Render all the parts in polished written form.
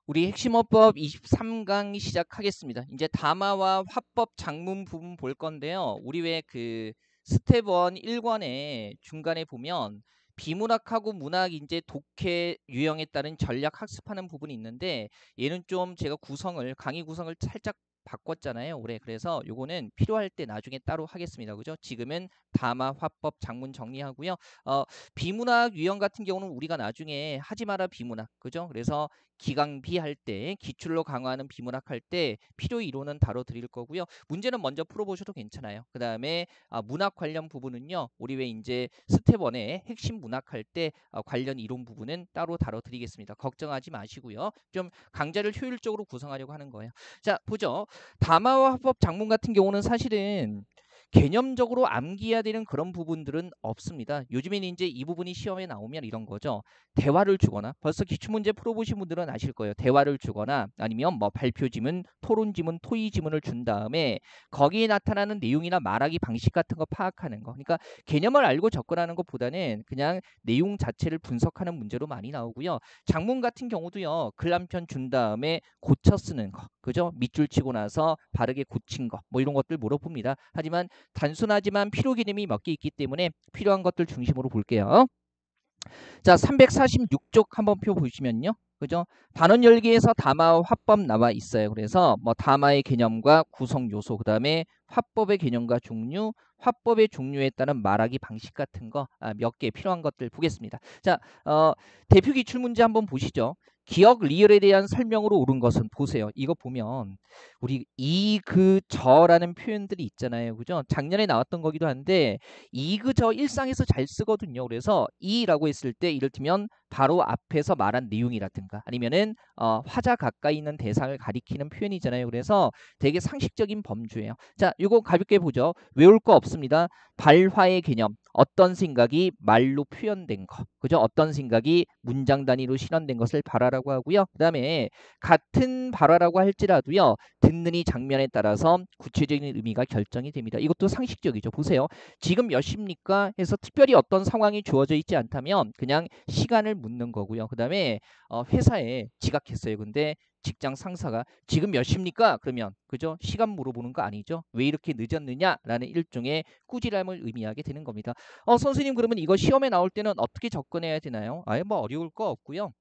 우리 핵심어법 23강 시작하겠습니다. 이제 담화와 화법 작문 부분 볼 건데요. 우리 왜 그 스텝 1 1권에 중간에 보면 비문학하고 문학 이제 독해 유형에 따른 전략 학습하는 부분이 있는데 얘는 좀 제가 강의 구성을 살짝 바꿨잖아요. 올해. 그래서 요거는 필요할 때 나중에 따로 하겠습니다. 그죠? 지금은 담화, 화법, 작문 정리하고요. 비문학 유형 같은 경우는 우리가 나중에 하지 마라 비문학. 그죠? 그래서 기강비 할 때, 기출로 강화하는 비문학 할 때 필요 이론은 다뤄드릴 거고요. 문제는 먼저 풀어보셔도 괜찮아요. 그 다음에 문학 관련 부분은요. 우리 왜 이제 스텝 1에 핵심 문학 할 때 관련 이론 부분은 따로 다뤄드리겠습니다. 걱정하지 마시고요. 좀 강좌를 효율적으로 구성하려고 하는 거예요. 자, 보죠. 담화와 화법 작문 같은 경우는 사실은 개념적으로 암기해야 되는 그런 부분들은 없습니다. 요즘에는 이제 이 부분이 시험에 나오면 이런 거죠. 대화를 주거나 벌써 기출문제 풀어보신 분들은 아실 거예요. 대화를 주거나 아니면 뭐 발표지문, 토론지문, 토의지문을 준 다음에 거기에 나타나는 내용이나 말하기 방식 같은 거 파악하는 거. 그러니까 개념을 알고 접근하는 것보다는 그냥 내용 자체를 분석하는 문제로 많이 나오고요. 작문 같은 경우도요. 글 한 편 준 다음에 고쳐 쓰는 거. 그죠? 밑줄 치고 나서 바르게 고친 거. 뭐 이런 것들 물어봅니다. 하지만 단순하지만 필요 개념이 몇 개 있기 때문에 필요한 것들 중심으로 볼게요. 자, 346쪽 한번 표 보시면요. 그죠? 단원 열기에서 담화 화법 나와 있어요. 그래서 뭐 담화의 개념과 구성 요소, 그다음에 화법의 개념과 종류, 화법의 종류에 따른 말하기 방식 같은 거 몇 개 필요한 것들 보겠습니다. 자, 대표 기출 문제 한번 보시죠. 기억 리얼에 대한 설명으로 옳은 것은 보세요. 이거 보면 우리 이, 그, 저라는 표현들이 있잖아요. 그죠? 작년에 나왔던 거기도 한데 이, 그, 저 일상에서 잘 쓰거든요. 그래서 이라고 했을 때 이를테면 바로 앞에서 말한 내용이라든가 아니면은 화자 가까이 있는 대상을 가리키는 표현이잖아요. 그래서 되게 상식적인 범주예요. 자, 이거 가볍게 보죠. 외울 거 없습니다. 발화의 개념, 어떤 생각이 말로 표현된 거, 그죠? 어떤 생각이 문장 단위로 실현된 것을 발화라고 하고요. 그 다음에 같은 발화라고 할지라도요. 듣는 이 장면에 따라서 구체적인 의미가 결정이 됩니다. 이것도 상식적이죠. 보세요. 지금 몇 시입니까? 해서 특별히 어떤 상황이 주어져 있지 않다면 그냥 시간을 묻는 거고요. 그 다음에 회사에 지각했어요. 근데 직장 상사가 지금 몇 시입니까? 그러면 그죠? 시간 물어보는 거 아니죠? 왜 이렇게 늦었느냐라는 일종의 꾸지람을 의미하게 되는 겁니다. 선생님 그러면 이거 시험에 나올 때는 어떻게 접근해야 되나요? 아예 뭐 어려울 거 없고요.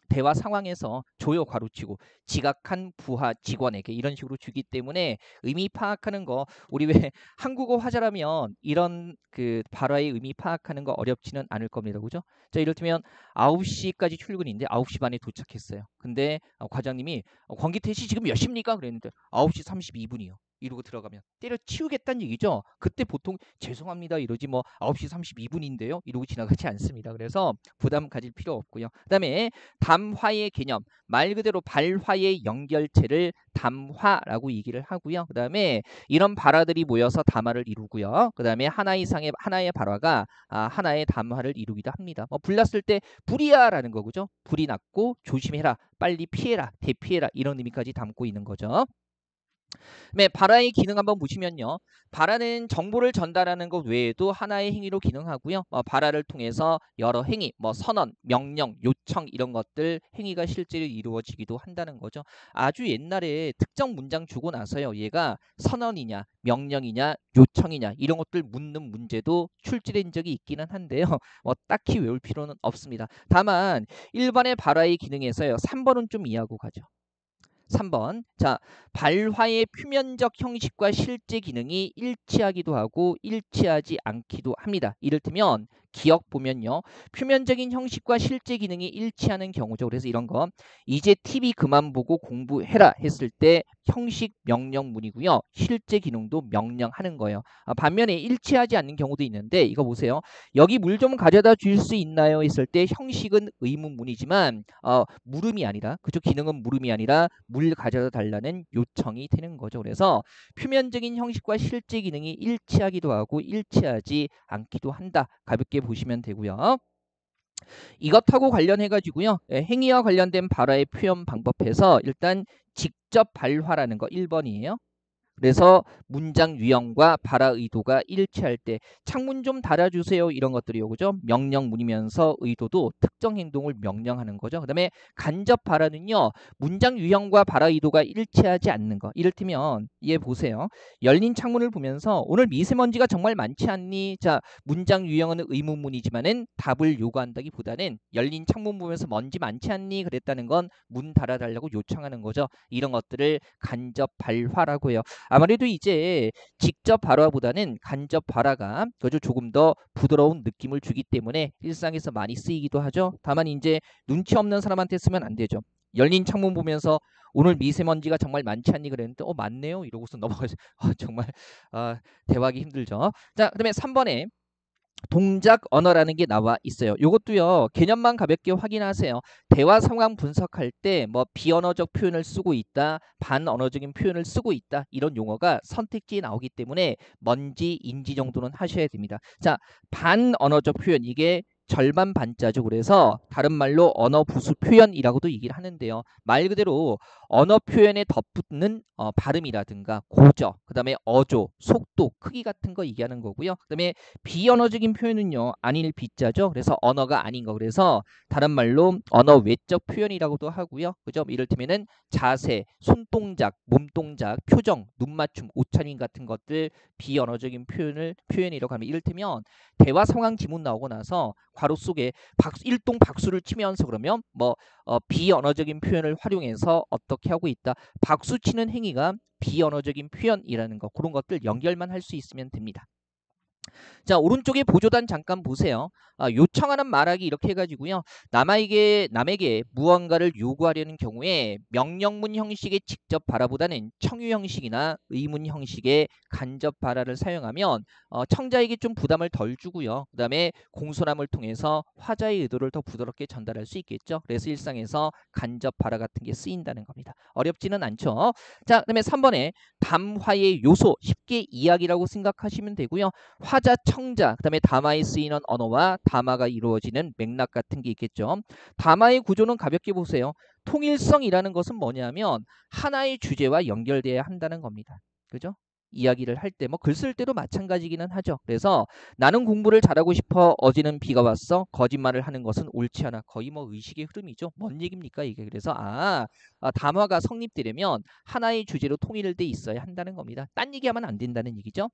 대화 상황에서 조여 가로치고 지각한 부하 직원에게 이런 식으로 주기 때문에 의미 파악하는 거 우리 왜 한국어 화자라면 이런 그 발화의 의미 파악하는 거 어렵지는 않을 겁니다. 그죠? 자, 이를테면 9시까지 출근인데 9시 반에 도착했어요. 근데 과장님이 권기태 씨 지금 몇 시입니까? 그랬는데 9시 32분이요. 이러고 들어가면 때려치우겠다는 얘기죠. 그때 보통 죄송합니다 이러지 뭐 9시 32분인데요. 이러고 지나가지 않습니다. 그래서 부담 가질 필요 없고요. 그다음에 담화의 개념, 말 그대로 발화의 연결체를 담화라고 얘기를 하고요. 그 다음에 이런 발화들이 모여서 담화를 이루고요. 그 다음에 하나 이상의 하나의 발화가 하나의 담화를 이루기도 합니다. 불났을 때 불이야라는 거 그죠? 불이 났고 조심해라, 빨리 피해라, 대피해라 이런 의미까지 담고 있는 거죠. 네, 발화의 기능 한번 보시면요. 발화는 정보를 전달하는 것 외에도 하나의 행위로 기능하고요. 발화를 통해서 여러 행위, 뭐 선언, 명령, 요청 이런 것들 행위가 실제로 이루어지기도 한다는 거죠. 아주 옛날에 특정 문장 주고 나서요. 얘가 선언이냐, 명령이냐, 요청이냐 이런 것들 묻는 문제도 출제된 적이 있기는 한데요. 딱히 외울 필요는 없습니다. 다만 일반의 발화의 기능에서요. 3번은 좀 이해하고 가죠. 3번. 자, 발화의 표면적 형식과 실제 기능이 일치하기도 하고 일치하지 않기도 합니다. 이를테면 기억 보면요. 표면적인 형식과 실제 기능이 일치하는 경우죠. 그래서 이런 거 이제 TV 그만 보고 공부해라 했을 때 형식 명령문이고요. 실제 기능도 명령하는 거예요. 반면에 일치하지 않는 경우도 있는데 이거 보세요. 여기 물 좀 가져다 줄 수 있나요? 했을 때 형식은 의문문이지만 물음이 아니라 그쪽 기능은 물음이 아니라 물 가져다 달라는 요청이 되는 거죠. 그래서 표면적인 형식과 실제 기능이 일치하기도 하고 일치하지 않기도 한다. 가볍게 보시면 되고요. 이것하고 관련해 가지고요. 행위와 관련된 발화의 표현 방법에서 일단 직접 발화라는 거 1번이에요. 그래서 문장 유형과 발화 의도가 일치할 때 창문 좀 달아주세요 이런 것들이요. 그죠? 명령문이면서 의도도 특정 행동을 명령하는 거죠. 그 다음에 간접 발화는요. 문장 유형과 발화 의도가 일치하지 않는 거. 이를테면 얘 보세요. 열린 창문을 보면서 오늘 미세먼지가 정말 많지 않니? 자, 문장 유형은 의문문이지만은 답을 요구한다기보다는 열린 창문 보면서 먼지 많지 않니? 그랬다는 건 문 달아달라고 요청하는 거죠. 이런 것들을 간접 발화라고 해요. 아무래도 이제 직접 발화보다는 간접 발화가 그죠? 조금 더 부드러운 느낌을 주기 때문에 일상에서 많이 쓰이기도 하죠. 다만 이제 눈치 없는 사람한테 쓰면 안 되죠. 열린 창문 보면서 오늘 미세먼지가 정말 많지 않니 그랬는데 많네요 이러고서 넘어가서 정말 대화하기 힘들죠. 자, 그다음에 3번에 동작 언어라는 게 나와 있어요. 이것도요. 개념만 가볍게 확인하세요. 대화 상황 분석할 때 뭐 비언어적 표현을 쓰고 있다, 반언어적인 표현을 쓰고 있다 이런 용어가 선택지에 나오기 때문에 뭔지 인지 정도는 하셔야 됩니다. 자, 반언어적 표현 이게 절반 반자죠. 그래서 다른 말로 언어 부수 표현이라고도 얘기를 하는데요. 말 그대로 언어 표현에 덧붙는 발음이라든가 고저, 그다음에 어조, 속도, 크기 같은 거 얘기하는 거고요. 그다음에 비언어적인 표현은요. 아닐 비자죠. 그래서 언어가 아닌 거. 그래서 다른 말로 언어 외적 표현이라고도 하고요. 그죠? 이를테면은 자세, 손동작, 몸동작, 표정, 눈맞춤, 옷차림 같은 것들 비언어적인 표현이라고 하면 이를테면 대화 상황 지문 나오고 나서 괄호 속에 일동 박수를 치면서 그러면 뭐 비언어적인 표현을 활용해서 어떻게 하고 있다. 박수 치는 행위가 비언어적인 표현이라는 거 그런 것들 연결만 할 수 있으면 됩니다. 자, 오른쪽에 보조단 잠깐 보세요. 요청하는 말하기 이렇게 해가지고요. 남에게 무언가를 요구하려는 경우에 명령문 형식의 직접 발화보다는 청유 형식이나 의문 형식의 간접 발화를 사용하면 청자에게 좀 부담을 덜 주고요. 그 다음에 공손함을 통해서 화자의 의도를 더 부드럽게 전달할 수 있겠죠. 그래서 일상에서 간접 발화 같은 게 쓰인다는 겁니다. 어렵지는 않죠. 자, 그 다음에 3번에 담화의 요소 쉽게 이야기라고 생각하시면 되고요. 화자, 청자, 그 다음에 담화에 쓰이는 언어와 담화가 이루어지는 맥락 같은 게 있겠죠. 담화의 구조는 가볍게 보세요. 통일성이라는 것은 뭐냐면 하나의 주제와 연결돼야 한다는 겁니다. 그죠? 이야기를 할 때 뭐 글 쓸 때도 마찬가지기는 하죠. 그래서 나는 공부를 잘하고 싶어 어제는 비가 왔어 거짓말을 하는 것은 옳지 않아 거의 뭐 의식의 흐름이죠. 뭔 얘기입니까 이게. 그래서 담화가 성립되려면 하나의 주제로 통일돼 있어야 한다는 겁니다. 딴 얘기하면 안 된다는 얘기죠.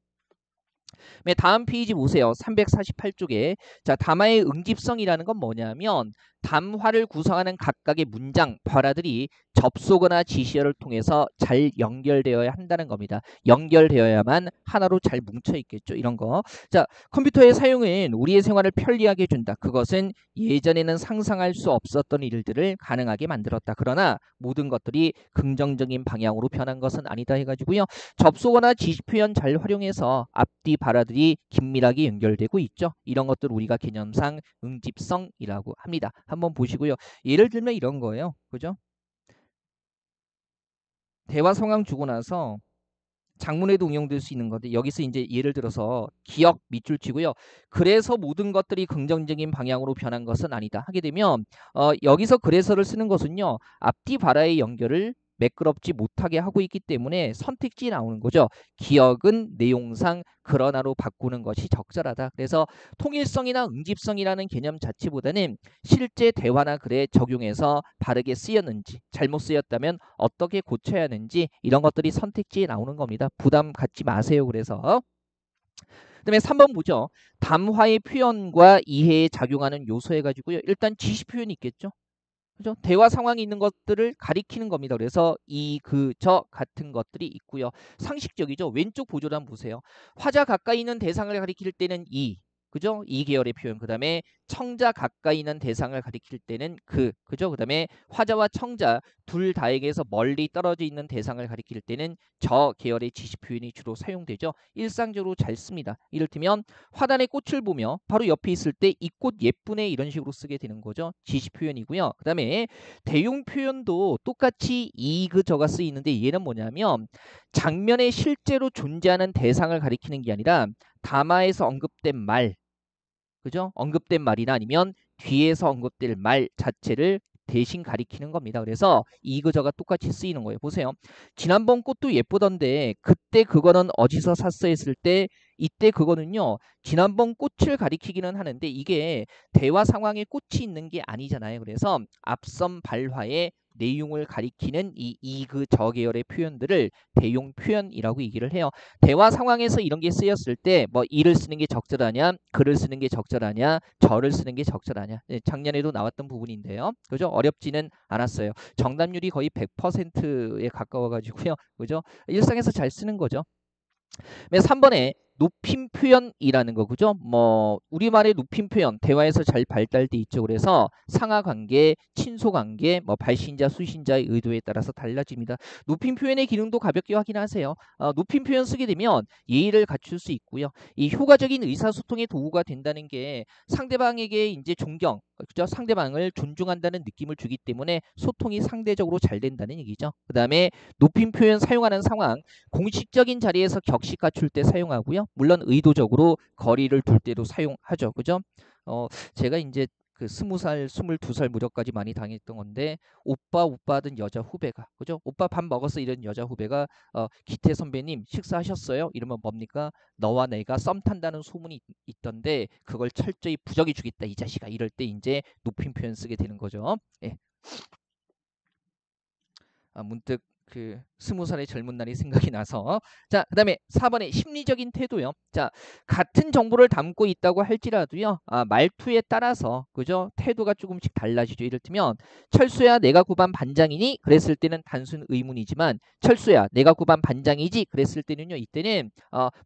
다음 페이지 보세요. 348쪽에 자 담화의 응집성이라는 건 뭐냐면 담화를 구성하는 각각의 문장, 발화들이 접속어나 지시어를 통해서 잘 연결되어야 한다는 겁니다. 연결되어야만 하나로 잘 뭉쳐 있겠죠. 이런 거. 자, 컴퓨터의 사용은 우리의 생활을 편리하게 해준다. 그것은 예전에는 상상할 수 없었던 일들을 가능하게 만들었다. 그러나 모든 것들이 긍정적인 방향으로 변한 것은 아니다 해가지고요. 접속어나 지시 표현 잘 활용해서 앞뒤 발화들이 긴밀하게 연결되고 있죠. 이런 것들 우리가 개념상 응집성이라고 합니다. 한번 보시고요. 예를 들면 이런 거예요. 그죠? 대화 상황 주고 나서 장문에도 응용될 수 있는 건데 여기서 이제 예를 들어서 기억 밑줄 치고요. 그래서 모든 것들이 긍정적인 방향으로 변한 것은 아니다. 하게 되면 여기서 그래서를 쓰는 것은요. 앞뒤 발화의 연결을 매끄럽지 못하게 하고 있기 때문에 선택지에 나오는 거죠. 기억은 내용상 그러나로 바꾸는 것이 적절하다. 그래서 통일성이나 응집성이라는 개념 자체보다는 실제 대화나 글에 적용해서 바르게 쓰였는지 잘못 쓰였다면 어떻게 고쳐야 하는지 이런 것들이 선택지에 나오는 겁니다. 부담 갖지 마세요. 그래서 그다음에 3번 보죠. 담화의 표현과 이해에 작용하는 요소 해가지고요. 일단 지시 표현이 있겠죠. 그죠? 대화 상황이 있는 것들을 가리키는 겁니다. 그래서 이, 그, 저 같은 것들이 있고요. 상식적이죠. 왼쪽 보조단 보세요. 화자 가까이 있는 대상을 가리킬 때는 이, 그죠? 이 계열의 표현. 그 다음에 청자 가까이 있는 대상을 가리킬 때는 그죠? 그 다음에 화자와 청자 둘 다에게서 멀리 떨어져 있는 대상을 가리킬 때는 저 계열의 지시 표현이 주로 사용되죠. 일상적으로 잘 씁니다. 이를테면 화단의 꽃을 보며 바로 옆에 있을 때 이 꽃 예쁘네 이런 식으로 쓰게 되는 거죠. 지시 표현이고요. 그 다음에 대용 표현도 똑같이 이, 그, 저가 쓰이는데 얘는 뭐냐면 장면에 실제로 존재하는 대상을 가리키는 게 아니라 담화에서 언급된 말, 그죠? 언급된 말이나 아니면 뒤에서 언급될 말 자체를 대신 가리키는 겁니다. 그래서 이그저가 똑같이 쓰이는 거예요. 보세요. 지난번 꽃도 예쁘던데 그때 그거는 어디서 샀어 했을 때 이때 그거는요. 지난번 꽃을 가리키기는 하는데 이게 대화 상황에 꽃이 있는 게 아니잖아요. 그래서 앞선 발화의 내용을 가리키는 이 이그 저 계열의 표현들을 대용 표현이라고 얘기를 해요. 대화 상황에서 이런 게 쓰였을 때 뭐 이를 쓰는 게 적절하냐, 그를 쓰는 게 적절하냐, 저를 쓰는 게 적절하냐. 네, 작년에도 나왔던 부분인데요. 그죠? 어렵지는 않았어요. 정답률이 거의 100%에 가까워 가지고요. 그죠? 일상에서 잘 쓰는 거죠. 3번에 높임 표현이라는 거 그죠? 뭐 우리말의 높임 표현 대화에서 잘 발달돼 있죠. 그래서 상하 관계, 친소 관계, 뭐 발신자, 수신자의 의도에 따라서 달라집니다. 높임 표현의 기능도 가볍게 확인하세요. 높임 표현 쓰게 되면 예의를 갖출 수 있고요. 이 효과적인 의사소통의 도구가 된다는 게 상대방에게 이제 존경, 그죠? 상대방을 존중한다는 느낌을 주기 때문에 소통이 상대적으로 잘 된다는 얘기죠. 그다음에 높임 표현 사용하는 상황 공식적인 자리에서 격식 갖출 때 사용하고요. 물론 의도적으로 거리를 둘 때도 사용하죠. 그죠? 제가 이제 그 20살, 22살 무렵까지 많이 당했던 건데 오빠 하던 여자 후배가 그죠? 오빠 밥 먹었어 이런 여자 후배가 기태 선배님 식사하셨어요? 이러면 뭡니까? 너와 내가 썸 탄다는 소문이 있던데 그걸 철저히 부정해 주겠다 이 자식아 이럴 때 이제 높임 표현 쓰게 되는 거죠. 예. 문득 그 20살의 젊은 날이 생각이 나서 자 그다음에 4번의 심리적인 태도요. 자 같은 정보를 담고 있다고 할지라도요 말투에 따라서 그죠 태도가 조금씩 달라지죠. 이를테면 철수야 내가 구반 반장이니 그랬을 때는 단순 의문이지만 철수야 내가 구반 반장이지 그랬을 때는요 이때는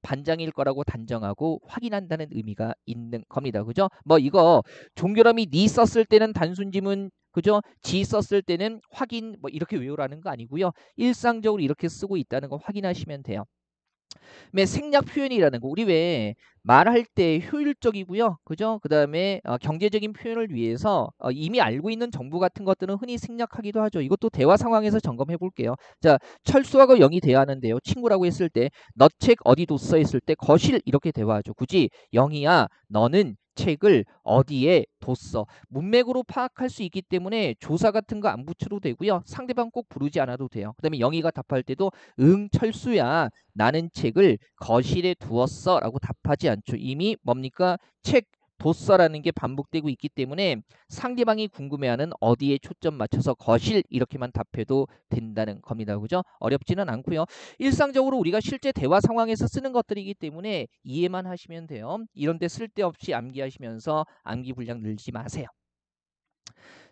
반장일 거라고 단정하고 확인한다는 의미가 있는 겁니다. 그죠? 뭐 이거 종결함이 니 썼을 때는 단순 지문 그죠? 지 썼을 때는 확인 뭐 이렇게 외우라는 거 아니고요. 일상적으로 이렇게 쓰고 있다는 거 확인하시면 돼요. 생략 표현이라는 거 우리 왜 말할 때 효율적이고요. 그죠? 그다음에 경제적인 표현을 위해서 이미 알고 있는 정보 같은 것들은 흔히 생략하기도 하죠. 이것도 대화 상황에서 점검해 볼게요. 자, 철수하고 영이 대화하는데요. 친구라고 했을 때 너 책 어디 뒀어 했을 때 거실 이렇게 대화하죠. 굳이 영이야 너는 책을 어디에 뒀어. 문맥으로 파악할 수 있기 때문에 조사 같은 거 안 붙여도 되고요. 상대방 꼭 부르지 않아도 돼요. 그다음에 영희가 답할 때도 응 철수야 나는 책을 거실에 두었어 라고 답하지 않죠. 이미 뭡니까? 책 뒀어라는 게 반복되고 있기 때문에 상대방이 궁금해하는 어디에 초점 맞춰서 거실 이렇게만 답해도 된다는 겁니다. 그죠? 어렵지는 않고요. 일상적으로 우리가 실제 대화 상황에서 쓰는 것들이기 때문에 이해만 하시면 돼요. 이런 데 쓸데없이 암기하시면서 암기 분량 늘지 마세요.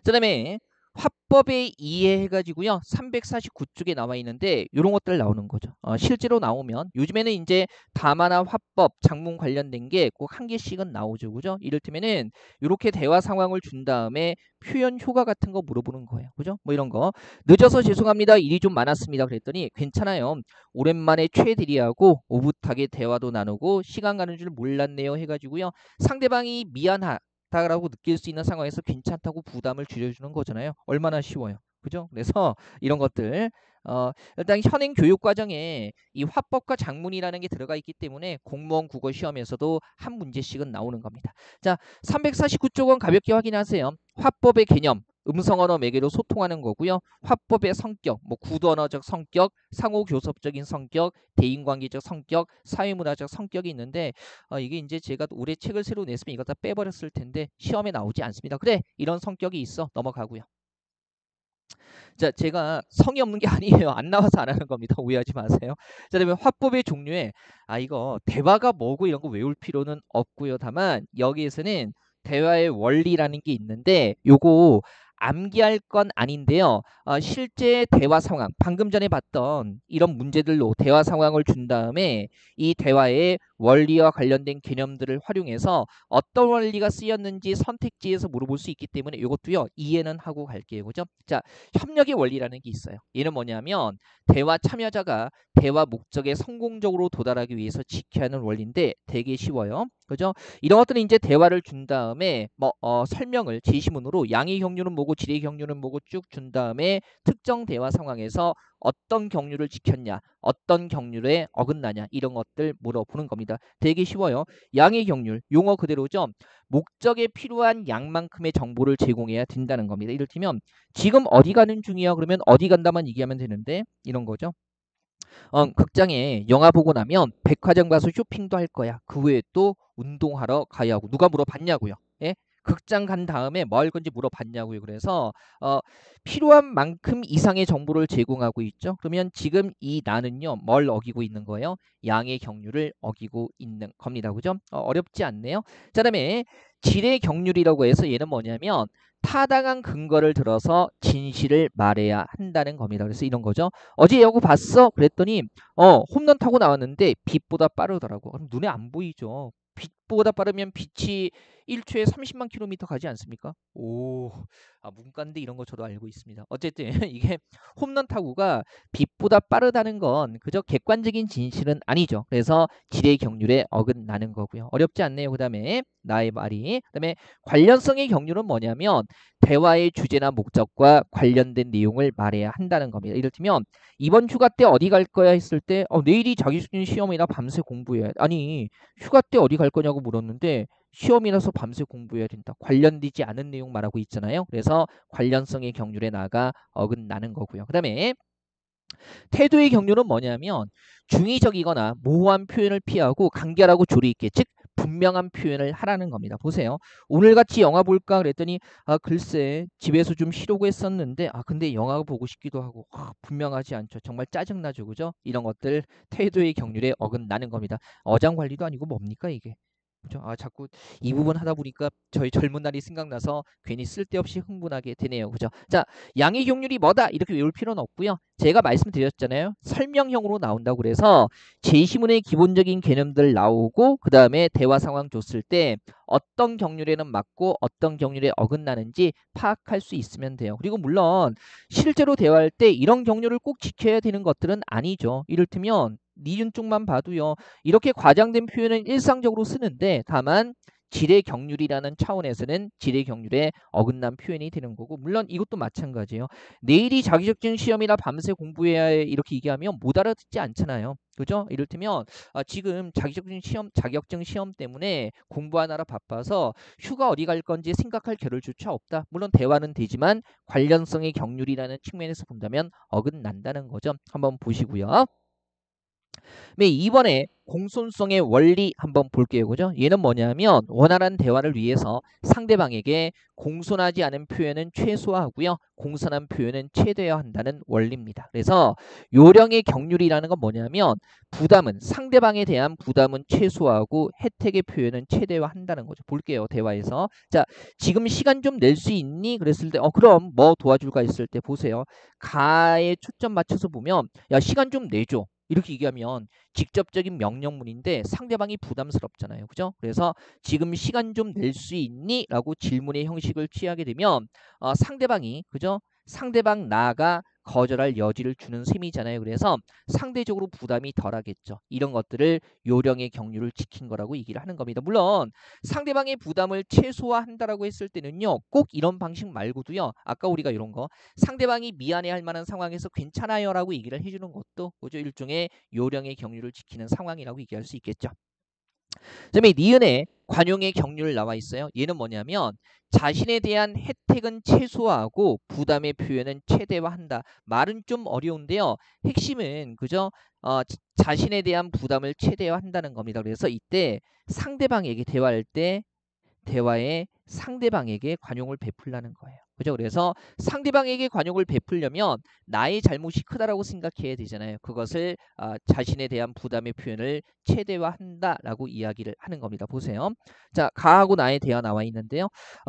그다음에 화법에 이해해가지고요 349쪽에 나와 있는데 이런 것들 나오는 거죠. 실제로 나오면 요즘에는 이제 담화나 화법, 장문 관련된 게 꼭 한 개씩은 나오죠, 그죠? 이를테면은 이렇게 대화 상황을 준 다음에 표현 효과 같은 거 물어보는 거예요, 그죠? 뭐 이런 거 늦어서 죄송합니다. 일이 좀 많았습니다. 그랬더니 괜찮아요. 오랜만에 최대리하고 오붓하게 대화도 나누고 시간 가는 줄 몰랐네요. 해가지고요 상대방이 미안하다라고 느낄 수 있는 상황에서 괜찮다고 부담을 줄여주는 거잖아요. 얼마나 쉬워요. 그죠? 그래서 이런 것들 일단 현행 교육 과정에 이 화법과 작문이라는 게 들어가 있기 때문에 공무원 국어 시험에서도 한 문제씩은 나오는 겁니다. 자, 349쪽은 가볍게 확인하세요. 화법의 개념, 음성언어 매개로 소통하는 거고요. 화법의 성격, 뭐 구도언어적 성격, 상호교섭적인 성격, 대인관계적 성격, 사회문화적 성격이 있는데 이게 이제 제가 올해 책을 새로 냈으면 이거 다 빼버렸을 텐데 시험에 나오지 않습니다. 그래, 이런 성격이 있어. 넘어가고요. 자, 제가 성의 없는 게 아니에요. 안 나와서 안 하는 겁니다. 오해하지 마세요. 자, 그다음에 화법의 종류에 이거 대화가 뭐고 이런 거 외울 필요는 없고요. 다만 여기에서는 대화의 원리라는 게 있는데 요거 암기할 건 아닌데요. 실제 대화 상황, 방금 전에 봤던 이런 문제들로 대화 상황을 준 다음에 이 대화의 원리와 관련된 개념들을 활용해서 어떤 원리가 쓰였는지 선택지에서 물어볼 수 있기 때문에 이것도요 이해는 하고 갈게요. 그죠? 자, 협력의 원리라는 게 있어요. 얘는 뭐냐면 대화 참여자가 대화 목적에 성공적으로 도달하기 위해서 지켜야 하는 원리인데 되게 쉬워요. 그죠? 이런 것들은 이제 대화를 준 다음에 설명을 제시문으로 양의 경류는 뭐고 질의 경류는 뭐고 쭉 준 다음에 특정 대화 상황에서 어떤 경륜을 지켰냐, 어떤 경륜에 어긋나냐 이런 것들 물어보는 겁니다. 되게 쉬워요. 양의 경륜, 용어 그대로죠. 목적에 필요한 양만큼의 정보를 제공해야 된다는 겁니다. 이를테면 지금 어디 가는 중이야 그러면 어디 간다만 얘기하면 되는데 이런 거죠. 극장에 영화 보고 나면 백화점 가서 쇼핑도 할 거야. 그 후에 또 운동하러 가야 하고 누가 물어봤냐고요. 예? 극장 간 다음에 뭐 할 건지 물어봤냐고요. 그래서 필요한 만큼 이상의 정보를 제공하고 있죠. 그러면 지금 이 나는요. 뭘 어기고 있는 거예요? 양의 경륜을 어기고 있는 겁니다. 그죠? 어렵지 않네요. 자, 그다음에 질의 경륜이라고 해서 얘는 뭐냐면 타당한 근거를 들어서 진실을 말해야 한다는 겁니다. 그래서 이런 거죠. 어제 야구 봤어? 그랬더니 홈런 타고 나왔는데 빛보다 빠르더라고. 그럼 눈에 안 보이죠. 빛보다 빠르면 빛이 1초에 30만 킬로미터 가지 않습니까? 오, 문과인데 이런 거 저도 알고 있습니다. 어쨌든 이게 홈런 타구가 빛보다 빠르다는 건 그저 객관적인 진실은 아니죠. 그래서 질의 경륜에 어긋나는 거고요. 어렵지 않네요. 그 다음에 나의 말이. 그 다음에 관련성의 경륜은 뭐냐면 대화의 주제나 목적과 관련된 내용을 말해야 한다는 겁니다. 이를테면 이번 휴가 때 어디 갈 거야 했을 때 내일이 자격증 시험이라 밤새 공부해야 아니 휴가 때 어디 갈 거냐고 물었는데 시험이라서 밤새 공부해야 된다. 관련되지 않은 내용 말하고 있잖아요. 그래서 관련성의 경륜에 나가 어긋나는 거고요. 그 다음에 태도의 경륜은 뭐냐면 중의적이거나 모호한 표현을 피하고 간결하고 조리 있게 즉 분명한 표현을 하라는 겁니다. 보세요. 오늘같이 영화 볼까 그랬더니 글쎄 집에서 좀 쉬려고 했었는데 근데 영화 보고 싶기도 하고 분명하지 않죠. 정말 짜증나죠. 그죠? 이런 것들 태도의 경륜에 어긋나는 겁니다. 어장관리도 아니고 뭡니까 이게. 그죠? 자꾸 이 부분 하다 보니까 저희 젊은 날이 생각나서 괜히 쓸데없이 흥분하게 되네요. 그죠? 자, 양의 경륜이 뭐다? 이렇게 외울 필요는 없고요. 제가 말씀드렸잖아요. 설명형으로 나온다고 그래서 제시문의 기본적인 개념들 나오고 그 다음에 대화 상황 줬을 때 어떤 경륜에는 맞고 어떤 경륜에 어긋나는지 파악할 수 있으면 돼요. 그리고 물론 실제로 대화할 때 이런 경륜을 꼭 지켜야 되는 것들은 아니죠. 이를테면 니은 쪽만 봐도요. 이렇게 과장된 표현은 일상적으로 쓰는데 다만 질의 경륜이라는 차원에서는 질의 경륜에 어긋난 표현이 되는 거고 물론 이것도 마찬가지예요. 내일이 자격증 시험이라 밤새 공부해야 해 이렇게 얘기하면 못 알아듣지 않잖아요. 그죠? 이를테면 지금 자격증 시험 때문에 공부하느라 바빠서 휴가 어디 갈 건지 생각할 겨를조차 없다. 물론 대화는 되지만 관련성의 경륜이라는 측면에서 본다면 어긋난다는 거죠. 한번 보시고요. 네, 이번에 공손성의 원리 한번 볼게요. 그죠? 얘는 뭐냐면 원활한 대화를 위해서 상대방에게 공손하지 않은 표현은 최소화하고요. 공손한 표현은 최대화한다는 원리입니다. 그래서 요령의 경륜이라는 건 뭐냐면 상대방에 대한 부담은 최소화하고 혜택의 표현은 최대화한다는 거죠. 볼게요. 대화에서. 자, 지금 시간 좀 낼 수 있니? 그랬을 때 그럼 뭐 도와줄까 했을 때 보세요. 가에 초점 맞춰서 보면 야, 시간 좀 내줘. 이렇게 얘기하면 직접적인 명령문인데 상대방이 부담스럽잖아요. 그죠? 그래서 지금 시간 좀 낼 수 있니? 라고 질문의 형식을 취하게 되면 상대방이 그죠? 상대방 나가 거절할 여지를 주는 셈이잖아요. 그래서 상대적으로 부담이 덜하겠죠. 이런 것들을 요령의 경륜을 지킨 거라고 얘기를 하는 겁니다. 물론 상대방의 부담을 최소화한다라고 했을 때는요. 꼭 이런 방식 말고도요. 아까 우리가 이런 거 상대방이 미안해할 만한 상황에서 괜찮아요라고 얘기를 해주는 것도 그죠? 일종의 요령의 경륜을 지키는 상황이라고 얘기할 수 있겠죠. 그다음에 니은에 관용의 경륜을 나와 있어요. 얘는 뭐냐면 자신에 대한 혜택은 최소화하고 부담의 표현은 최대화한다. 말은 좀 어려운데요. 핵심은 그죠? 자신에 대한 부담을 최대화한다는 겁니다. 그래서 이때 상대방에게 대화할 때 대화에 상대방에게 관용을 베풀라는 거예요. 그죠? 그래서 상대방에게 관용을 베풀려면 나의 잘못이 크다라고 생각해야 되잖아요. 그것을 자신에 대한 부담의 표현을 최대화한다라고 이야기를 하는 겁니다. 보세요. 자, 가하고 나의 대화 나와 있는데요.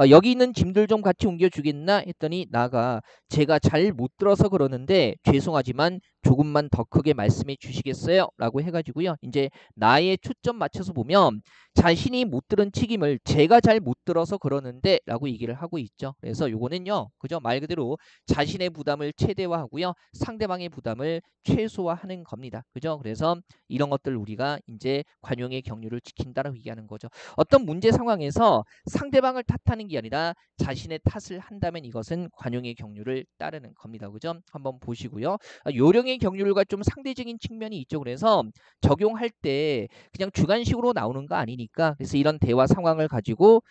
여기 있는 짐들 좀 같이 옮겨주겠나 했더니 나가 제가 잘 못 들어서 그러는데 죄송하지만 조금만 더 크게 말씀해 주시겠어요? 라고 해가지고요. 이제 나의 초점 맞춰서 보면 자신이 못 들은 책임을 제가 잘 못 들어서 그러는데 라고 얘기를 하고 있죠. 그래서 요거는요. 그죠? 말 그대로 자신의 부담을 최대화하고요. 상대방의 부담을 최소화하는 겁니다. 그죠? 그래서 이런 것들 우리가 이제 관용의 경륜을 지킨다라고 얘기하는 거죠. 어떤 문제 상황에서 상대방을 탓하는 게 아니라 자신의 탓을 한다면 이것은 관용의 경륜을 따르는 겁니다. 그죠? 한번 보시고요. 요령의 경륜과 좀 상대적인 측면이 있죠. 그래서 적용할 때 그냥 주관식으로 나오는 거 아니니까 그래서 이런 대화 상황을 가지고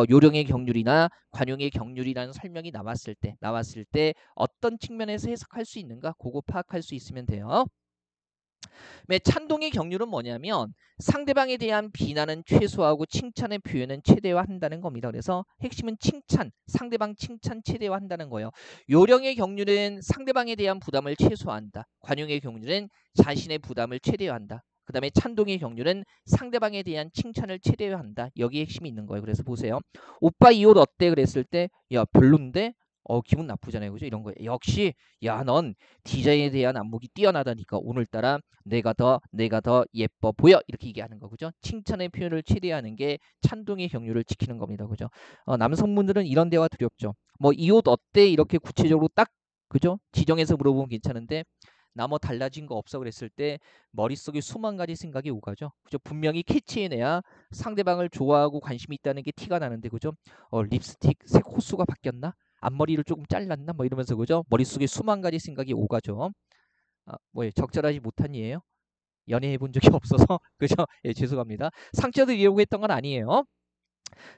요령의 경륜이나 관용의 경륜이라는 설명이 나왔을 때 어떤 측면에서 해석할 수 있는가 그거 파악할 수 있으면 돼요. 찬동의 경륜은 뭐냐면 상대방에 대한 비난은 최소화하고 칭찬의 표현은 최대화한다는 겁니다. 그래서 핵심은 칭찬, 상대방 칭찬 최대화한다는 거예요. 요령의 경륜은 상대방에 대한 부담을 최소화한다. 관용의 경륜은 자신의 부담을 최대화한다. 그 다음에 찬동의 경륜은 상대방에 대한 칭찬을 최대화한다. 여기 핵심이 있는 거예요. 그래서 보세요. 오빠 이 옷 어때? 그랬을 때 야 별론데? 기분 나쁘잖아요. 그죠? 이런 거예요. 역시 야 넌 디자인에 대한 안목이 뛰어나다니까 오늘따라 내가 더 예뻐 보여 이렇게 얘기하는 거 그죠? 칭찬의 표현을 최대화하는 게 찬동의 경륜을 지키는 겁니다. 그죠? 남성분들은 이런 대화 두렵죠. 뭐 이 옷 어때? 이렇게 구체적으로 딱 그죠? 지정해서 물어보면 괜찮은데 나 뭐 달라진 거 없어 그랬을 때 머릿속에 수만 가지 생각이 오가죠. 그죠? 분명히 캐치해내야 상대방을 좋아하고 관심이 있다는 게 티가 나는데 그죠? 립스틱 색 호수가 바뀌었나? 앞머리를 조금 잘랐나? 뭐 이러면서 그죠? 머릿속에 수만 가지 생각이 오가죠. 뭐예요? 적절하지 못한 예예요? 연애해 본 적이 없어서 그죠? 예, 죄송합니다. 상처 드리려고 했던 건 아니에요.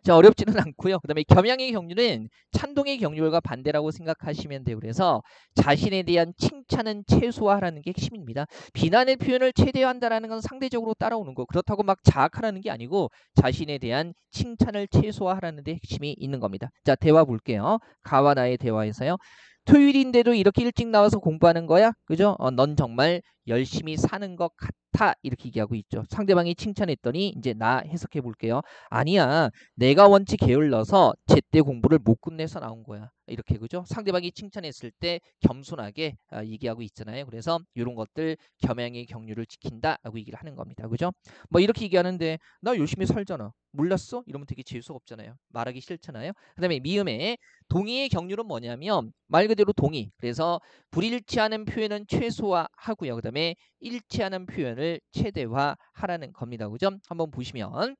자, 어렵지는 않고요. 그다음에 겸양의 경륜은 찬동의 경륜과 반대라고 생각하시면 돼요. 그래서 자신에 대한 칭찬은 최소화하라는 게 핵심입니다. 비난의 표현을 최대화한다라는 건 상대적으로 따라오는 거. 그렇다고 막 자학하라는 게 아니고 자신에 대한 칭찬을 최소화하라는 데 핵심이 있는 겁니다. 자, 대화 볼게요. 가와 나의 대화에서요. 토요일인데도 이렇게 일찍 나와서 공부하는 거야? 그죠? 넌 정말 열심히 사는 것 같아. 이렇게 얘기하고 있죠. 상대방이 칭찬했더니 이제 나 해석해 볼게요. 아니야. 내가 원체 게을러서 제때 공부를 못 끝내서 나온 거야. 이렇게 그죠? 상대방이 칭찬했을 때 겸손하게 얘기하고 있잖아요. 그래서 이런 것들 겸양의 경륜을 지킨다라고 얘기를 하는 겁니다. 그죠? 뭐 이렇게 얘기하는데 나 열심히 살잖아. 몰랐어? 이러면 되게 재수 없잖아요. 말하기 싫잖아요. 그다음에 미음의 동의의 경륜은 뭐냐면 말 그대로 동의. 그래서 불일치하는 표현은 최소화하고요. 그다음에 일치하는 표현을 최대화하라는 겁니다. 그죠? 한번 보시면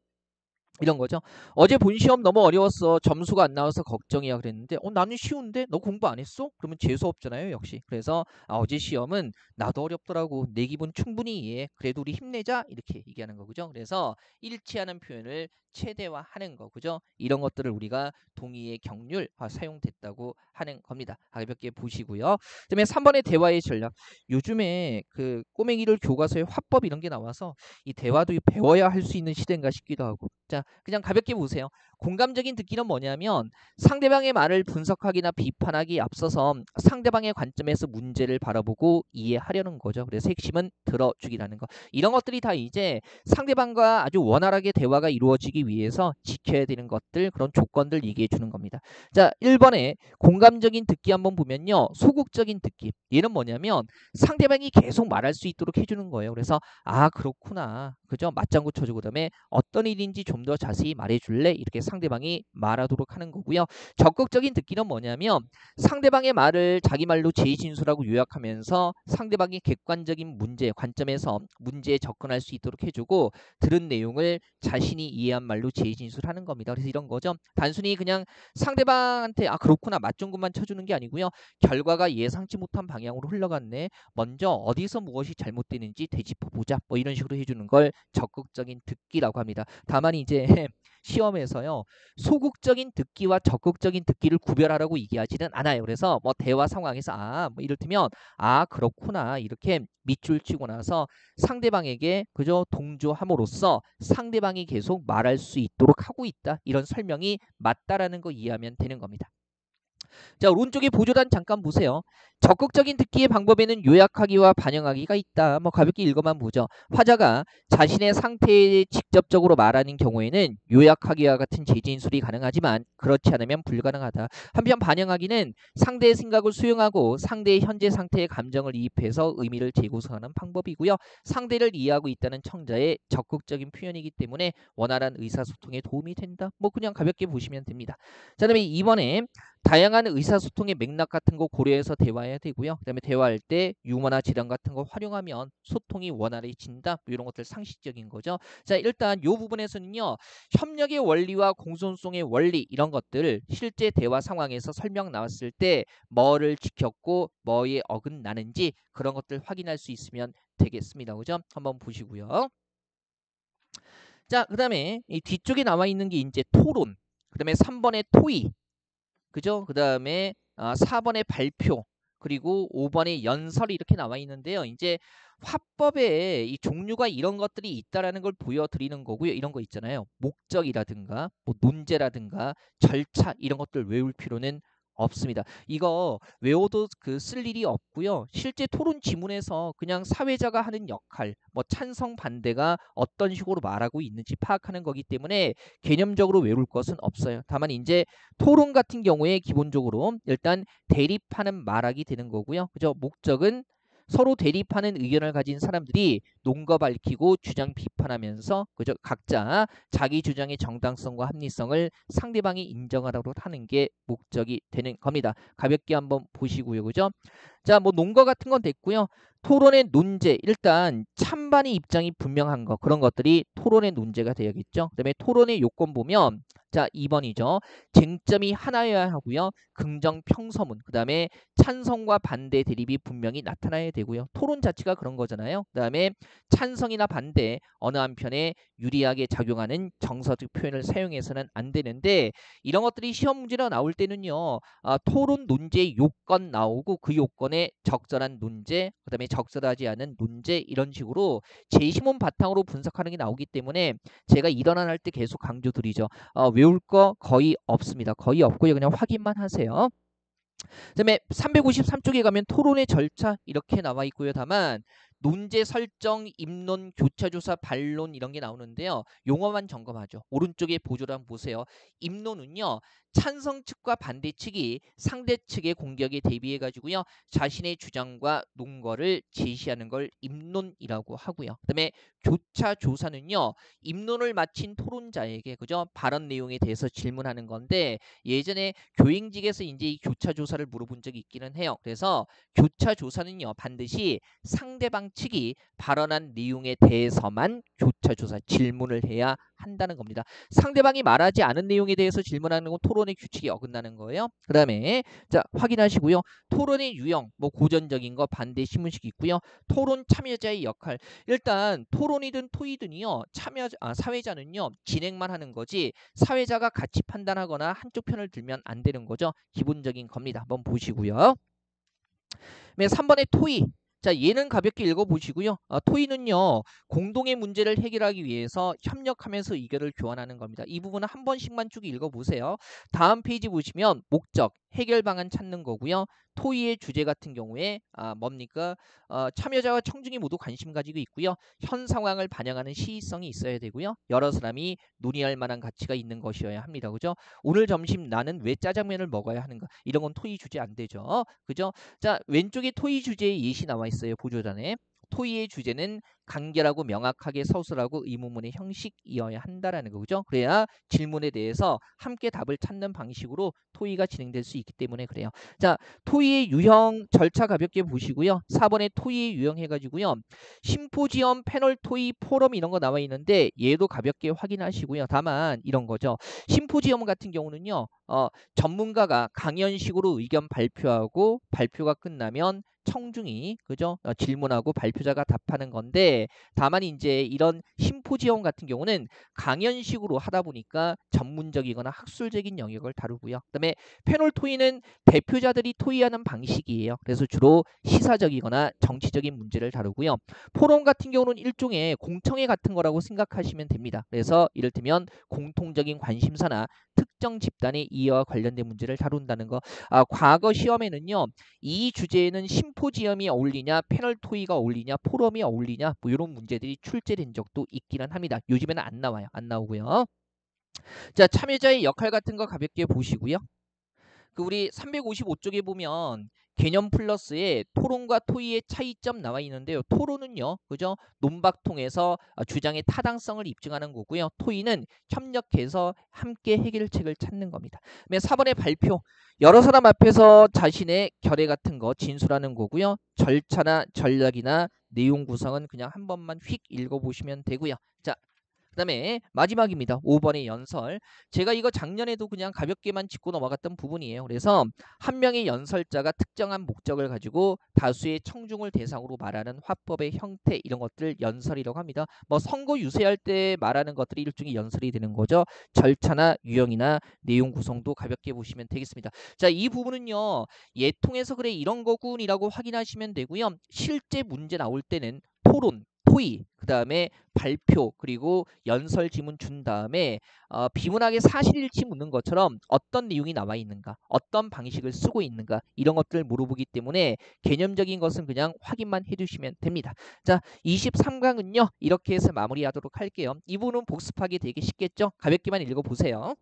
이런 거죠. 어제 본 시험 너무 어려웠어. 점수가 안 나와서 걱정이야 그랬는데 나는 쉬운데 너 공부 안 했어? 그러면 재수 없잖아요. 역시. 그래서 어제 시험은 나도 어렵더라고. 내 기분 충분히 이해해. 그래도 우리 힘내자. 이렇게 얘기하는 거죠. 그래서 일치하는 표현을 최대화하는 거. 그죠? 이런 것들을 우리가 동의의 경륜 사용됐다고 하는 겁니다. 가볍게 보시고요. 그다음에 3번의 대화의 전략. 요즘에 그 꼬맹이들 교과서에 화법 이런 게 나와서 이 대화도 배워야 할 수 있는 시대인가 싶기도 하고. 자, 그냥 가볍게 보세요. 공감적인 듣기는 뭐냐면 상대방의 말을 분석하기나 비판하기 앞서서 상대방의 관점에서 문제를 바라보고 이해하려는 거죠. 그래서 핵심은 들어주기라는 거. 이런 것들이 다 이제 상대방과 아주 원활하게 대화가 이루어지기 위해서 지켜야 되는 것들, 그런 조건들 얘기해 주는 겁니다. 자, 1번에 공감적인 듣기 한번 보면요. 소극적인 듣기. 얘는 뭐냐면 상대방이 계속 말할 수 있도록 해주는 거예요. 그래서 그렇구나. 그죠? 맞장구 쳐주고 그다음에 어떤 일인지 좀 더 자세히 말해줄래? 이렇게 상대방이 말하도록 하는 거고요. 적극적인 듣기는 뭐냐면 상대방의 말을 자기 말로 제2진술하고 요약하면서 상대방이 객관적인 문제, 관점에서 문제에 접근할 수 있도록 해주고 들은 내용을 자신이 이해한 말로 제2진술하는 겁니다. 그래서 이런 거죠. 단순히 그냥 상대방한테 그렇구나 맞장구만 쳐주는 게 아니고요. 결과가 예상치 못한 방향으로 흘러갔네. 먼저 어디서 무엇이 잘못되는지 되짚어보자. 뭐 이런 식으로 해주는 걸 적극적인 듣기라고 합니다. 다만 이제 시험에서요. 소극적인 듣기와 적극적인 듣기를 구별하라고 얘기하지는 않아요. 그래서 뭐 대화 상황에서 뭐 이를테면 그렇구나 이렇게 밑줄 치고 나서 상대방에게 그저 동조함으로써 상대방이 계속 말할 수 있도록 하고 있다. 이런 설명이 맞다라는 거 이해하면 되는 겁니다. 자, 오른쪽에 보조단 잠깐 보세요. 적극적인 듣기의 방법에는 요약하기와 반영하기가 있다. 뭐 가볍게 읽어만 보죠. 화자가 자신의 상태에 직접적으로 말하는 경우에는 요약하기와 같은 재진술이 가능하지만 그렇지 않으면 불가능하다. 한편 반영하기는 상대의 생각을 수용하고 상대의 현재 상태에 감정을 이입해서 의미를 재구성하는 방법이고요. 상대를 이해하고 있다는 청자의 적극적인 표현이기 때문에 원활한 의사소통에 도움이 된다. 뭐 그냥 가볍게 보시면 됩니다. 자, 그다음에 이번에 다양한 의사소통의 맥락 같은 거 고려해서 대화해야 되고요. 그다음에 대화할 때 유머나 질환 같은 거 활용하면 소통이 원활해진다. 뭐 이런 것들 상식적인 거죠. 자, 일단 이 부분에서는요. 협력의 원리와 공존성의 원리 이런 것들 실제 대화 상황에서 설명 나왔을 때 뭐를 지켰고 뭐에 어긋나는지 그런 것들 확인할 수 있으면 되겠습니다. 그죠? 한번 보시고요. 자, 그다음에 이 뒤쪽에 나와 있는 게 이제 토론. 그다음에 3번의 토의. 그죠? 그다음에 4번의 발표. 그리고 5번의 연설이 이렇게 나와 있는데요. 이제 화법에 이 종류가 이런 것들이 있다라는 걸 보여드리는 거고요. 이런 거 있잖아요. 목적이라든가 뭐 논제라든가 절차 이런 것들 외울 필요는 없습니다. 이거 외워도 쓸 일이 없고요. 실제 토론 지문에서 그냥 사회자가 하는 역할, 뭐 찬성 반대가 어떤 식으로 말하고 있는지 파악하는 거기 때문에 개념적으로 외울 것은 없어요. 다만 이제 토론 같은 경우에 기본적으로 일단 대립하는 말하기 되는 거고요. 그죠? 목적은 서로 대립하는 의견을 가진 사람들이 논거 밝히고 주장 비판하면서 그죠? 각자 자기 주장의 정당성과 합리성을 상대방이 인정하도록 하는 게 목적이 되는 겁니다. 가볍게 한번 보시고요. 그죠? 자, 뭐 논거 같은 건 됐고요. 토론의 논제, 일단 찬반의 입장이 분명한 거, 그런 것들이 토론의 논제가 되야겠죠. 그다음에 토론의 요건 보면 자, 2번이죠. 쟁점이 하나여야 하고요. 긍정 평서문, 그다음에 찬성과 반대 대립이 분명히 나타나야 되고요. 토론 자체가 그런 거잖아요. 그다음에 찬성이나 반대 어느 한편에 유리하게 작용하는 정서적 표현을 사용해서는 안 되는데 이런 것들이 시험 문제로 나올 때는요. 토론 논제 요건 나오고 그 요건에 적절한 논제, 그다음에 적절하지 않은 논제 이런 식으로 제시문 바탕으로 분석하는 게 나오기 때문에 제가 일어나 할 때 계속 강조드리죠. 외울 거 거의 없습니다. 거의 없고요. 그냥 확인만 하세요. 그다음에 353쪽에 가면 토론의 절차 이렇게 나와 있고요. 다만 논제 설정, 입론, 교차조사, 반론 이런 게 나오는데요. 용어만 점검하죠. 오른쪽에 보조를 한번 보세요. 입론은요. 찬성 측과 반대 측이 상대 측의 공격에 대비해 가지고요. 자신의 주장과 논거를 제시하는 걸 입론이라고 하고요. 그다음에 교차 조사는요. 입론을 마친 토론자에게 그죠? 발언 내용에 대해서 질문하는 건데 예전에 교행직에서 이제 이 교차 조사를 물어본 적이 있기는 해요. 그래서 교차 조사는요. 반드시 상대방 측이 발언한 내용에 대해서만 교차 조사 질문을 해야 한다는 겁니다. 상대방이 말하지 않은 내용에 대해서 질문하는 건 토론의 규칙이 어긋나는 거예요. 그다음에 자, 확인하시고요. 토론의 유형, 뭐 고전적인 거, 반대 신문식 있고요. 토론 참여자의 역할. 일단 토론이든 토의든요. 사회자는요. 진행만 하는 거지 사회자가 같이 판단하거나 한쪽 편을 들면 안 되는 거죠. 기본적인 겁니다. 한번 보시고요. 3번의 토의. 자, 얘는 가볍게 읽어보시고요. 토의는요. 공동의 문제를 해결하기 위해서 협력하면서 의견을 교환하는 겁니다. 이 부분은 한 번씩만 쭉 읽어보세요. 다음 페이지 보시면 목적, 해결 방안 찾는 거고요. 토의의 주제 같은 경우에 뭡니까? 참여자와 청중이 모두 관심 가지고 있고요. 현 상황을 반영하는 시의성이 있어야 되고요. 여러 사람이 논의할 만한 가치가 있는 것이어야 합니다. 그죠? 오늘 점심 나는 왜 짜장면을 먹어야 하는가? 이런 건 토의 주제 안 되죠. 그죠? 자, 왼쪽에 토의 주제의 예시 나와 있어요. 보조단에. 토의의 주제는 간결하고 명확하게 서술하고 의문문의 형식이어야 한다라는 거죠. 그래야 질문에 대해서 함께 답을 찾는 방식으로 토의가 진행될 수 있기 때문에 그래요. 자, 토의의 유형 절차 가볍게 보시고요. 4번에 토의의 유형 해가지고요. 심포지엄, 패널 토의, 포럼 이런 거 나와 있는데 얘도 가볍게 확인하시고요. 다만 이런 거죠. 심포지엄 같은 경우는요. 전문가가 강연식으로 의견 발표하고 발표가 끝나면 청중이 그죠? 질문하고 발표자가 답하는 건데 다만 이제 이런 심포지엄 같은 경우는 강연식으로 하다 보니까 전문적이거나 학술적인 영역을 다루고요. 그다음에 패널 토의는 대표자들이 토의하는 방식이에요. 그래서 주로 시사적이거나 정치적인 문제를 다루고요. 포럼 같은 경우는 일종의 공청회 같은 거라고 생각하시면 됩니다. 그래서 이를테면 공통적인 관심사나 특정 집단의 이해와 관련된 문제를 다룬다는 거. 과거 시험에는요. 이 주제에는 심포지엄이 어울리냐, 패널 토의가 어울리냐, 포럼이 어울리냐, 뭐 이런 문제들이 출제된 적도 있기는 합니다. 요즘에는 안 나와요. 안 나오고요. 자, 참여자의 역할 같은 거 가볍게 보시고요. 그 우리 355쪽에 보면 개념 플러스에 토론과 토의의 차이점 나와 있는데요. 토론은요, 그죠? 논박통해서 주장의 타당성을 입증하는 거고요. 토의는 협력해서 함께 해결책을 찾는 겁니다. 그다음에 4번의 발표, 여러 사람 앞에서 자신의 결의 같은 거 진술하는 거고요. 절차나 전략이나 내용 구성은 그냥 한 번만 휙 읽어보시면 되고요. 자, 그다음에 마지막입니다. 5번의 연설. 제가 이거 작년에도 그냥 가볍게만 짚고 넘어갔던 부분이에요. 그래서 한 명의 연설자가 특정한 목적을 가지고 다수의 청중을 대상으로 말하는 화법의 형태, 이런 것들 연설이라고 합니다. 뭐 선거 유세할 때 말하는 것들이 일종의 연설이 되는 거죠. 절차나 유형이나 내용 구성도 가볍게 보시면 되겠습니다. 자, 이 부분은요. 예통해서 그래 이런 거군이라고 확인하시면 되고요. 실제 문제 나올 때는 토론, 토의, 그 다음에 발표, 그리고 연설 지문 준 다음에 비문학의 사실일치 묻는 것처럼 어떤 내용이 나와 있는가, 어떤 방식을 쓰고 있는가, 이런 것들을 물어보기 때문에 개념적인 것은 그냥 확인만 해주시면 됩니다. 자, 23강은요 이렇게 해서 마무리하도록 할게요. 이 부분은 복습하기 되게 쉽겠죠? 가볍게만 읽어보세요.